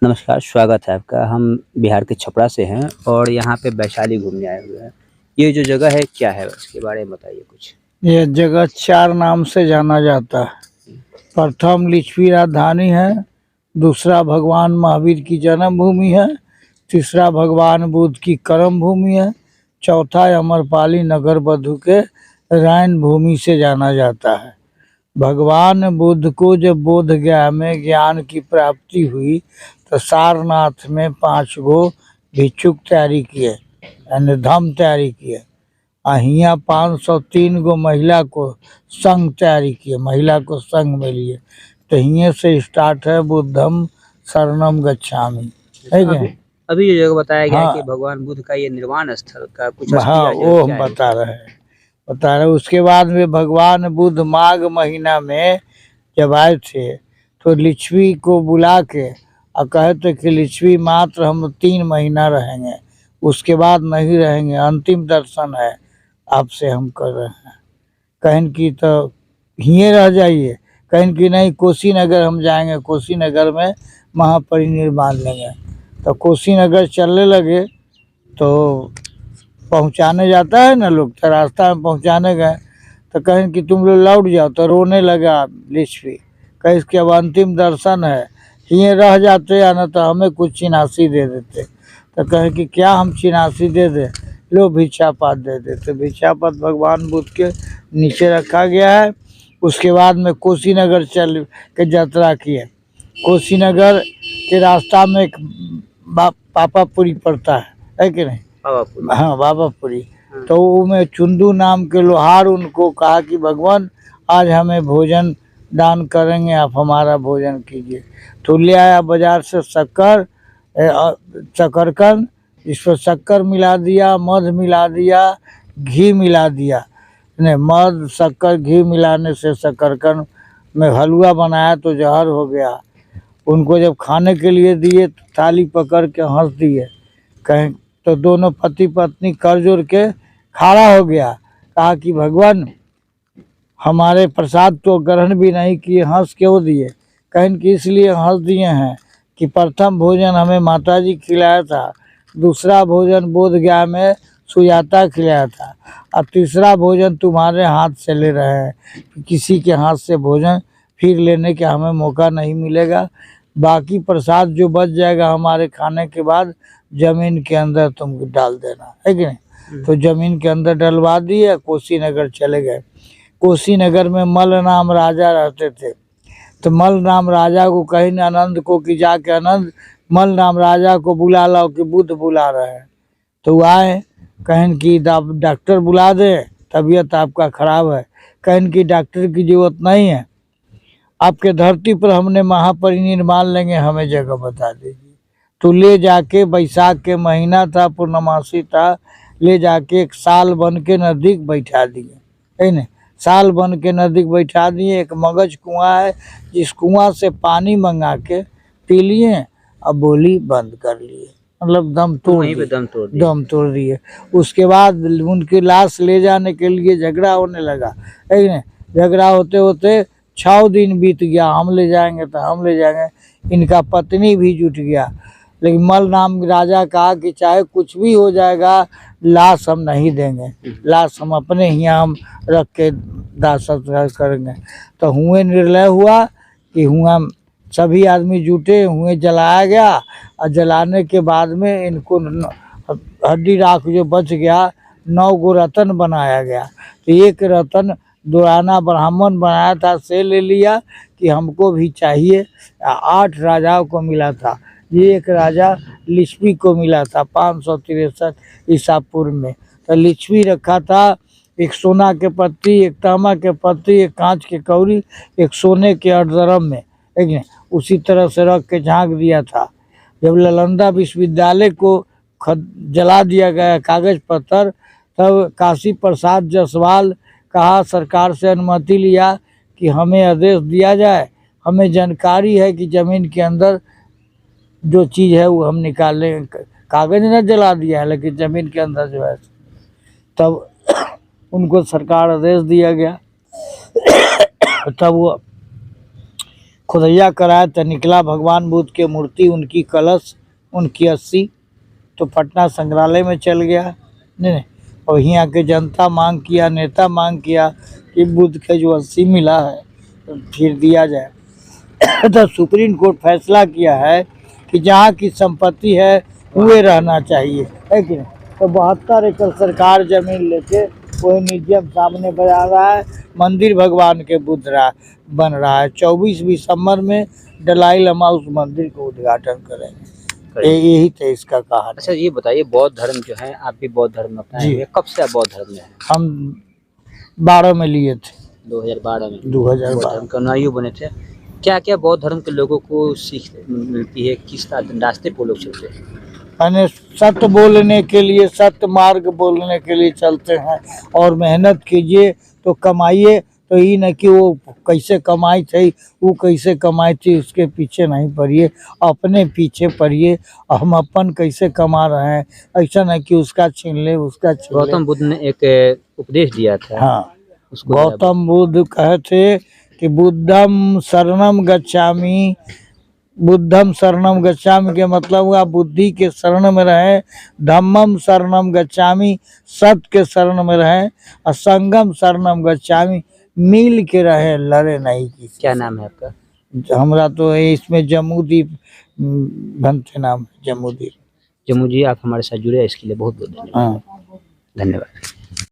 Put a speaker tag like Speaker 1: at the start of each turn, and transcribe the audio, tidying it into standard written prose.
Speaker 1: नमस्कार, स्वागत है आपका। हम बिहार के छपरा से हैं और यहाँ पे वैशाली घूमने आए हुए हैं। ये जो जगह है क्या है उसके बारे में बताइए कुछ?
Speaker 2: यह जगह 4 नाम से जाना जाता है। प्रथम लिच्छवी राजधानी है, दूसरा भगवान महावीर की जन्म भूमि है, तीसरा भगवान बुद्ध की कर्म भूमि है, चौथा अमरपाली नगर बधु के रायन भूमि से जाना जाता है। भगवान बुद्ध को जब बोध गया में ज्ञान की प्राप्ति हुई तो सारनाथ में 5 गो भिक्षुक तैयारी किए, यानी धम तैयारी किए। हियाँ 503 गो महिला को संघ तैयारी किए, महिला को संघ में लिए। तो हिये से स्टार्ट है बुद्धम शरणम गच्छामि, है क्या?
Speaker 1: अभी ये जगह बताया गया है
Speaker 2: हाँ।
Speaker 1: कि भगवान बुद्ध का ये निर्वाण स्थल का कुछ
Speaker 2: हाँ,
Speaker 1: असलियत
Speaker 2: वो हम
Speaker 1: क्या है?
Speaker 2: बता रहे। उसके बाद में भगवान बुद्ध माघ महीना में जब आए थे तो लिच्छवी को बुला के और कहे थे कि लिच्छवी मात्र हम 3 महीना रहेंगे, उसके बाद नहीं रहेंगे, अंतिम दर्शन है आपसे हम कर रहे हैं। कहें कि तो हिये रह जाइए, कहें कि नहीं कुशीनगर हम जाएंगे, कुशीनगर में महापरिनिर्वाण लेंगे। तो कुशीनगर चलने लगे तो पहुंचाने जाता है ना लोग, तो रास्ता में पहुंचाने गए तो कहें कि तुम लोग लौट जाओ। तो रोने लगा लिच्छवी, कहे इसके अब अंतिम दर्शन है, हिये रह जाते या ना तो हमें कुछ चिनासी दे देते। तो कहे कि क्या हम चिनासी दे दें, लो भिक्षापात दे देते। भिक्षापात भगवान बुद्ध के नीचे रखा गया है। उसके बाद में कुशीनगर चल के यात्रा किए। कुशीनगर के रास्ता में एक पापापुरी पड़ता है कि नहीं? हाँ, बाबापुरी। तो वो में चुंदू नाम के लोहार उनको कहा कि भगवान आज हमें भोजन दान करेंगे, आप हमारा भोजन कीजिए। तो ले आया बाजार से शक्कर, शकरकंद, इस पर शक्कर मिला दिया, मध मिला दिया, घी मिला दिया। नहीं, मध शक्कर घी मिलाने से शकरकंद में हलवा बनाया तो जहर हो गया। उनको जब खाने के लिए दिए तो थाली पकड़ के हंस दिए। कहें तो दोनों पति पत्नी कर जोड़ के खड़ा हो गया, कहा कि भगवान हमारे प्रसाद तो ग्रहण भी नहीं किए, हंस क्यों दिए? कहें कि इसलिए हंस दिए हैं कि प्रथम भोजन हमें माताजी खिलाया था, दूसरा भोजन बोध गया में सुजाता खिलाया था, और तीसरा भोजन तुम्हारे हाथ से ले रहे हैं। किसी के हाथ से भोजन फिर लेने का हमें मौका नहीं मिलेगा। बाकी प्रसाद जो बच जाएगा हमारे खाने के बाद जमीन के अंदर तुम डाल देना, है कि नहीं? तो जमीन के अंदर डलवा दिए, कुशीनगर चले गए। कुशीनगर में मल नाम राजा रहते थे। तो मल नाम राजा को कहीं न आनंद को कि जाके आनंद मल नाम राजा को बुला लाओ कि बुद्ध बुला रहे हैं। तो आए, कहें कि डॉक्टर बुला दे, तबीयत आपका खराब है। कहें कि डॉक्टर की जरूरत नहीं है, आपके धरती पर हमने महापरिनिर्वाण लेंगे, हमें जगह बता दीजिए। तो ले जाके बैसाख के महीना था, पूर्णमासी था, ले जाके एक साल बन के नज़दीक बैठा दिए, है न? साल बन के नज़दीक बैठा दिए। एक मगज कुआं है, जिस कुआं से पानी मंगा के पी लिए और बोली बंद कर लिए, मतलब दम तोड़ दिए। उसके बाद उनकी लाश ले जाने के लिए झगड़ा होने लगा, है न? झगड़ा होते होते 6 दिन बीत गया, हम ले जाएंगे तो हम ले जाएंगे। इनका पत्नी भी जुट गया, लेकिन मल नाम राजा कहा कि चाहे कुछ भी हो जाएगा, लाश हम नहीं देंगे, लाश हम अपने यहाँ हम रख के दाह संस्कार करेंगे। तो हुए निर्णय हुआ कि हुआ सभी आदमी जुटे हुए, जलाया गया। और जलाने के बाद में इनको हड्डी राख जो बच गया, 9 गो रतन बनाया गया। तो एक रतन दुराना ब्राह्मण बनाया था, से ले लिया कि हमको भी चाहिए। 8 राजाओं को मिला था, ये एक राजा लिच्छवी को मिला था 563 ईसा पूर्व में। तो लिच्छवी रखा था, एक सोना के पत्ती, एक तांबा के पत्ती, एक कांच के कौड़ी, एक सोने के अर्धरम में, ठीक है, उसी तरह से रख के झाँक दिया था। जब नालंदा विश्वविद्यालय को जला दिया गया कागज पत्थर, तब काशी प्रसाद जायसवाल कहा, सरकार से अनुमति लिया कि हमें आदेश दिया जाए, हमें जानकारी है कि ज़मीन के अंदर जो चीज़ है वो हम निकाल लें। कागज न जला दिया है, लेकिन ज़मीन के अंदर जो है, तब उनको सरकार आदेश दिया गया। तब वो खुदैया कराया तो निकला भगवान बुद्ध के मूर्ति, उनकी कलश, उनकी अस्सी। तो पटना संग्रहालय में चल गया नहीं। और यहाँ के जनता मांग किया, नेता मांग किया कि बुद्ध का जो अस्सी मिला है तो फिर दिया जाए। तो सुप्रीम कोर्ट फैसला किया है कि जहाँ की संपत्ति है वह रहना चाहिए, है कि नहीं। तो 72 एकड़ सरकार जमीन लेके वही म्यूजियम सामने बना रहा है, मंदिर भगवान के बुद्ध बन रहा है। 24 दिसंबर में दलाई लामा उस मंदिर को उद्घाटन करेंगे। यही तो इसका कहानी।
Speaker 1: अच्छा ये बताइए, बौद्ध धर्म जो है, आप भी बौद्ध धर्म में अपनाए हुए, कब से आप बौद्ध धर्म में हैं?
Speaker 2: हम 12 में लिए थे,
Speaker 1: 2012 में
Speaker 2: 2012
Speaker 1: बौद्ध धर्म के अनुयायी बने थे। क्या क्या बौद्ध धर्म के लोगों को सीख मिलती है, किस रास्ते पर लोग चलते हैं?
Speaker 2: मैंने सत्य बोलने के लिए, सत्य मार्ग बोलने के लिए चलते हैं। और मेहनत कीजिए तो कमाइए। तो ये न कि वो कैसे कमाई थी, वो कैसे कमाई थी, उसके पीछे नहीं पड़िए, अपने पीछे पड़िए। हम अपन कैसे कमा रहे हैं, ऐसा नहीं कि उसका छीन ले, उसका छीन ले।
Speaker 1: गौतम बुद्ध ने एक उपदेश दिया था।
Speaker 2: हाँ,
Speaker 1: उसको
Speaker 2: गौतम बुद्ध कहे थे कि बुद्धम शरणम गच्छामि। बुद्धम शरणम गच्छामि के मतलब हुआ बुद्धि के शरण में रहें, धम्मम शरणम गच्छामि सत्य के शरण में रहें, और संगम शरणम गच्छामि मिल के रहे, लड़े नहीं किसी।
Speaker 1: क्या नाम है आपका?
Speaker 2: हमरा तो इसमें जम्मूदीप बनते नाम है, जम्मूदीप।
Speaker 1: जम्मू जी, आप हमारे साथ जुड़े, इसके लिए बहुत बहुत धन्यवाद।
Speaker 2: हाँ,
Speaker 1: धन्यवाद।